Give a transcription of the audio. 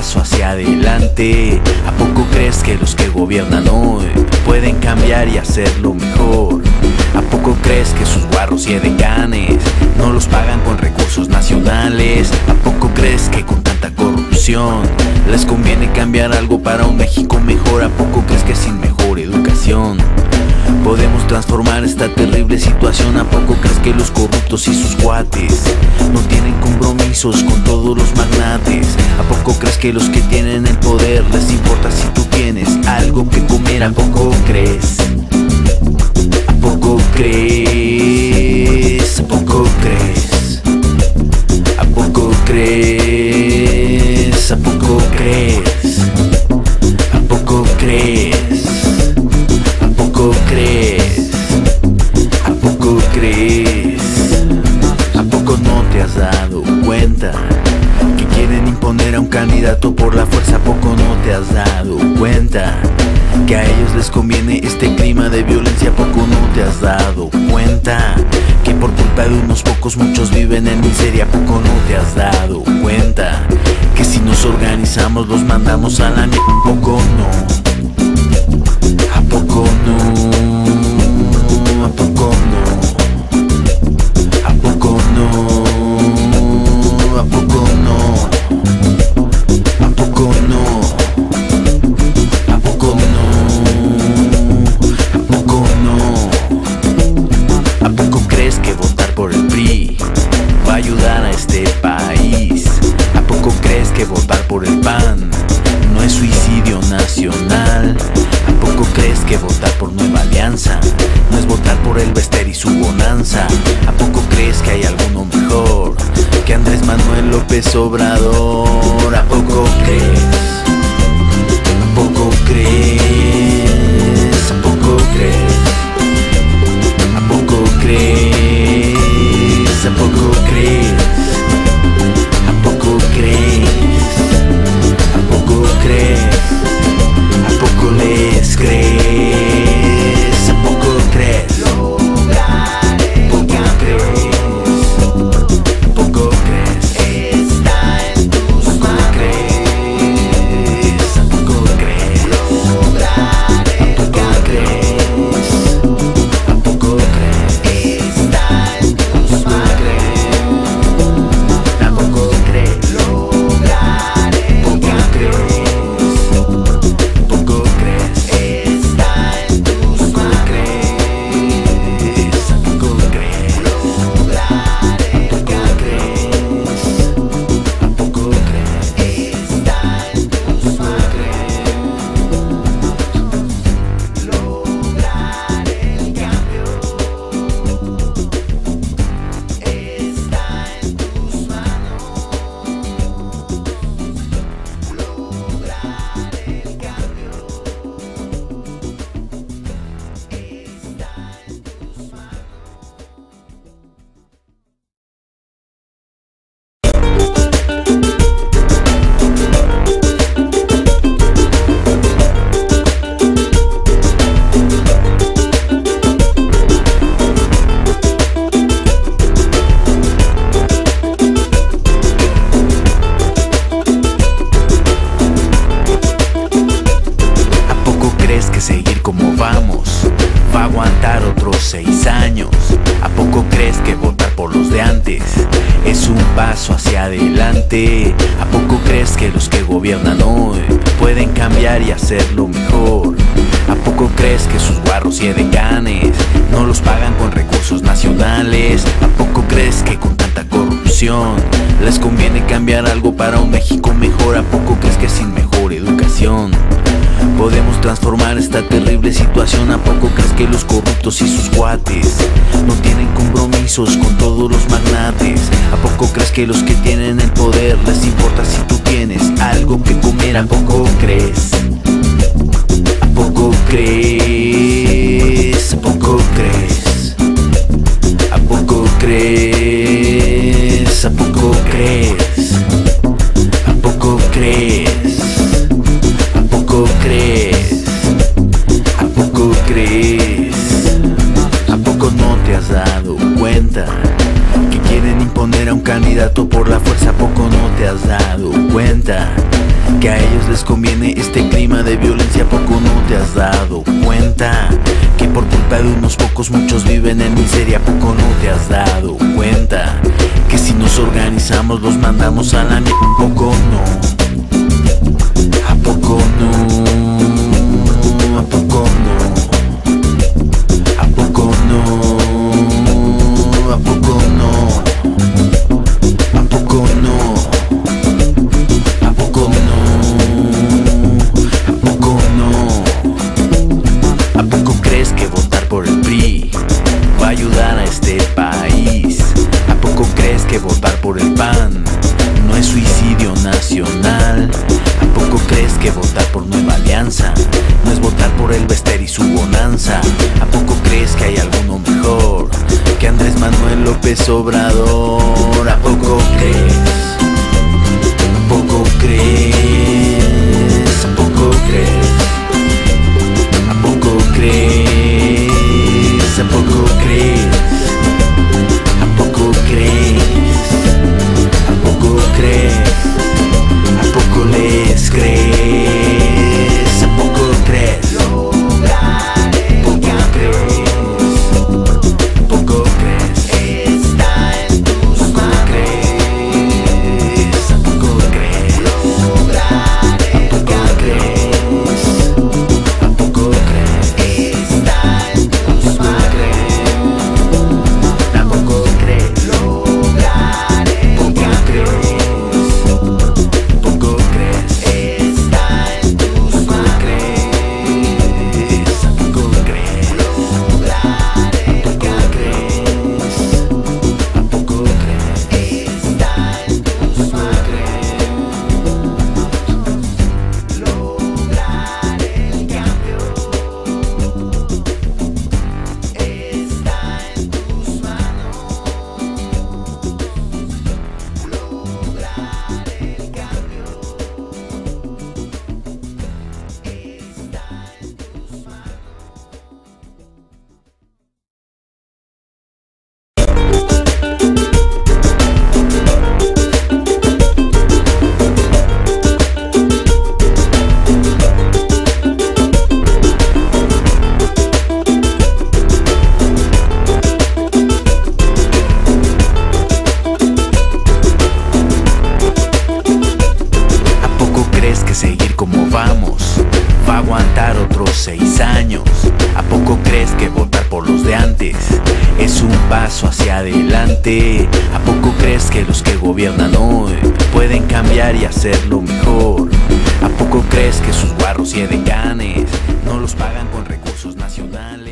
paso hacia adelante. ¿A poco crees que los que gobiernan hoy pueden cambiar y hacerlo mejor? ¿A poco crees que sus guarros y edecanes no los pagan con recursos nacionales? ¿A poco crees que con tanta corrupción les conviene cambiar algo para un México mejor? ¿A poco crees que sin mejor educación podemos transformar esta terrible situación? ¿A poco crees que los corruptos y sus cuates no tienen compromisos con todos los magnates? ¿A poco crees que los que tienen el poder les importa si tú tienes algo que comer? ¿A poco crees? ¿A poco crees? ¿A poco crees? ¿A poco crees? ¿A poco crees? ¿A poco crees? ¿A poco crees? ¿A poco crees? ¿A poco no te has dado cuenta que quieren imponer a un candidato por la fuerza? ¿A poco no te has dado cuenta que a ellos les conviene este clima de violencia? ¿A poco no te has dado cuenta que por culpa de unos pocos muchos viven en miseria? ¿A poco no te has dado cuenta que si nos organizamos los mandamos a la mierda? ¿A poco no? ¿A poco no? ¿A poco no? ¿A poco no? ¿A poco no? ¿A poco no? ¿A poco no? ¿A poco no? ¿A poco crees que votar por el PRI va a ayudar a este país? ¿A poco crees que votar por el PAN no es suicidio nacional? ¿A poco crees que votar por Nueva Alianza no es votar por el Bester y su bonanza? ¿A poco crees que hay alguno mejor que Andrés Manuel López Obrador? ¿A poco crees? ¿A poco crees? ¿A poco crees? ¿A poco crees? ¿A poco crees? ¿A poco crees? ¿A poco crees? ¿A poco les crees? ¿A poco crees? ¿A poco crees? ¿A poco crees? Está en tus manos. ¿A poco crees? ¿A poco crees? ¿A poco crees? Está en tus manos. ¿A poco crees? ¿A poco crees? ¿Poco crees? Está en tus manos. ¿A poco crees? ¿A poco crees? ¿A poco crees? Está en tus manos. Lograr el cambio está en tus manos. Lograr el cambio está en tus manos. ¿A poco crees que seguir como vamos va a aguantar otros 6 años? ¿A poco crees que votar por los de antes es un paso hacia adelante? ¿A poco crees que los que gobiernan hoy pueden cambiar y hacerlo mejor? ¿A poco crees que sus guarros y edecanes no los pagan con recursos nacionales? ¿A poco crees que con tanta corrupción les conviene cambiar algo para un México mejor? ¿A poco crees que sin mejor educación podemos transformar esta terrible situación? ¿A poco crees que los corruptos y sus cuates no tienen compromisos con todos los magnates? ¿A poco crees que los que tienen el poder les importa si tú tienes algo que comer? ¿A poco crees? ¿A poco crees? ¿A poco crees? ¿A poco crees? ¿A poco crees? ¿A poco crees? ¿A poco crees? ¿A poco crees? ¿A poco no te has dado cuenta que quieren imponer a un candidato por la fuerza? ¿A poco no te has dado cuenta que que a ellos les conviene este clima de violencia. ¿A poco no te has dado cuenta que por culpa de unos pocos muchos viven en miseria? ¿A poco no te has dado cuenta que si nos organizamos los mandamos a la mierda? ¿A poco no? ¿A poco no? ¿A poco no? ¿A poco no? ¿A poco no? ¿A poco no? ¿A poco no? ¿A poco no? ¿A poco crees que votar por el PRI va a ayudar a este país? ¿A poco crees que votar por el PAN no es suicidio nacional? ¿A poco crees que votar por Nueva Alianza no es votar por el Bester y su bonanza? ¿A poco crees que hay alguno mejor que Andrés Manuel López Obrador? ¿A poco crees? ¿A poco crees? ¿A poco crees? ¿A poco crees? ¿A poco crees? ¿A poco crees? ¿A poco crees? ¿A poco les crees? ¿A poco crees? ¿A poco crees? ¿A poco crees? Está en tus manos. ¿A poco crees? ¿A poco crees? ¿A poco crees? Está en tus manos. ¿A poco crees? Seguir como vamos va a aguantar otros 6 años. ¿A poco crees que votar por los de antes es un paso hacia adelante? ¿A poco crees que los que gobiernan hoy pueden cambiar y hacerlo mejor? ¿A poco crees que sus guarros y edecanes no los pagan con recursos nacionales?